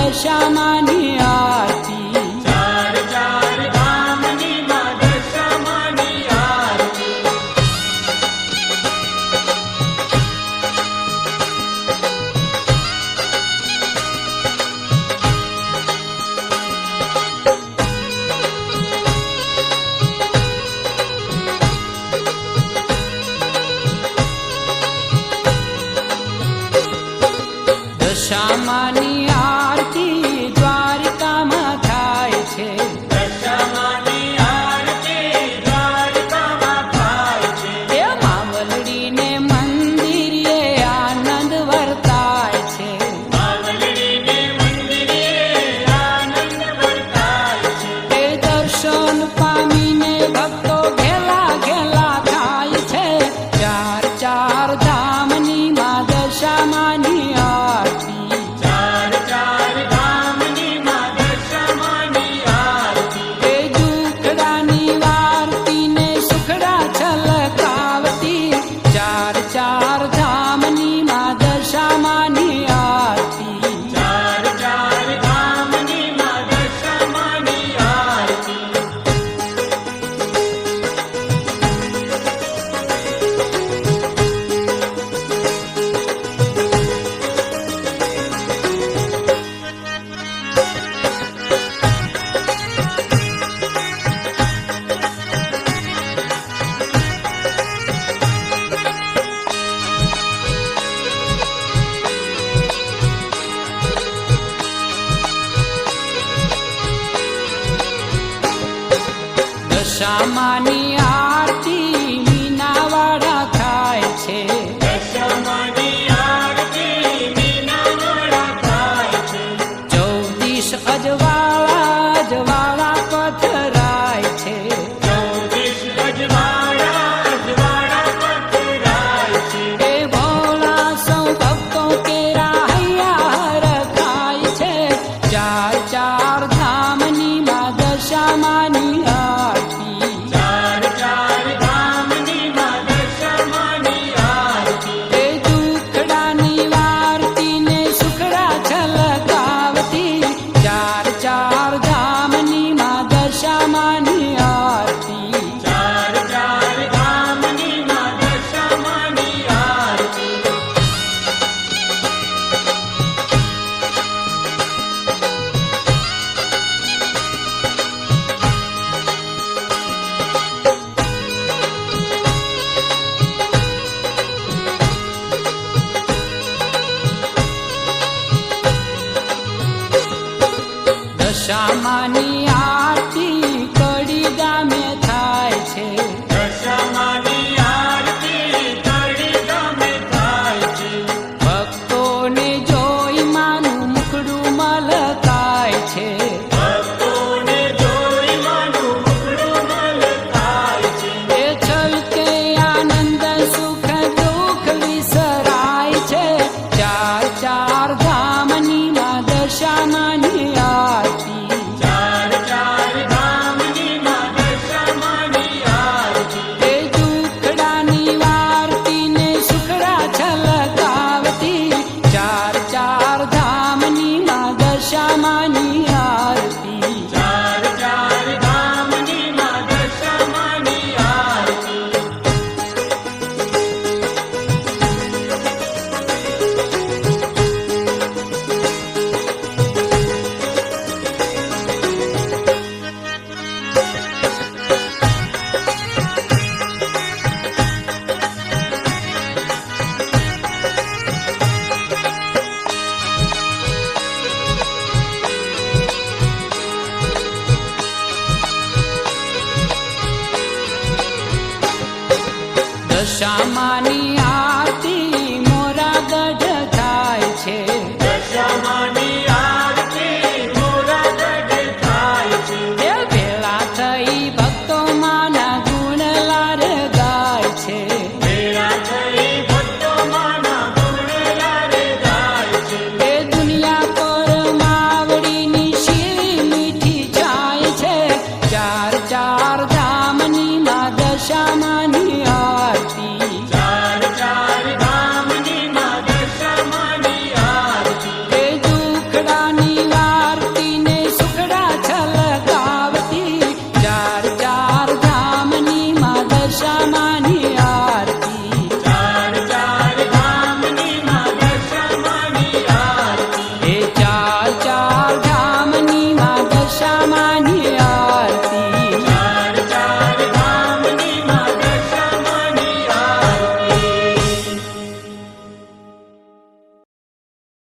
દશામાની આરતી ચાર ચાર ધામની માં દશામાની આરતી દશામાની આરતી દ્વારિકામાં થાય છે દશામાની આરતી દ્વારકામાં થાય છે એ માવલડીને મંદિરે આનંદ વર્તાય છે માવલડીને મંદિરે આનંદ વર્તાય છે એ દર્શન પામીને ભક્તો ઘેલા ઘેલા થાય છે ચાર ચાર ધામની માં દશામાની આરતી ચાર ચાર ધામની માં દશામાની આરતી એ દુખડાની વારતી ને સુખડા છલકાવતી ચાર ચાર ધામની માં દશામાની આરતી ચાર ચાર ધામની માં દશામાની આરતી દશામાની આરતી મીનાવાડા થાય છે દશામાની આરતી મીનાવાડા થાય છે ચૌદીસ અજવાળા પથરાય છે ચૌદીસ અજવાળા પથરાય છે એ ભોળા સૌ ભક્તો કેરા હૈયા રખાય છે ચાર ચાર ધામની માં દશામાની આરતી ચાર ચાર ધામની માં દશામાની આરતી એ દુખડાની વારતી ને સુખડા છલકાવતી ચાર ચાર ધામની માં દશામાની આરતી ચાર ચાર ધામની માં દશામાની આરતી દશામાની આરતી કડી ગામે થાય છે દશામાની આરતી કડી ગામે થાય છે ભક્તોને જોઈ માનું મુખડું મલકાય છે ભક્તોને જોઈ માનું મુખડું મલકાય છે એ છલકે આનંદ સુખ દુઃખ વિસરાય છે ચાર ચાર ધામની માં દશામાની આરતી ચાર ચાર ધામની માં દશામાની આરતી એ દુખડાની વારતી ને સુખડા છલકાવતી ચાર ચાર ધામની માં દશામાની આરતી ચાર ચાર ધામની માં દશામાની આરતી દશામાની આરતી મોરાગઢ થાય છે દશામાની આરતી મોરાગઢ થાય છે એ ભેળા થઈ ભક્તો માના ગુણલાર ગાય છે ભેળા થઈ ભક્તો માના ગુણલાર ગાય છે એ દુનિયા પર માવડીની શીરી મીઠી જાય છે ચાર ચાર ધામની માં દશામાની આરતી ચાર માની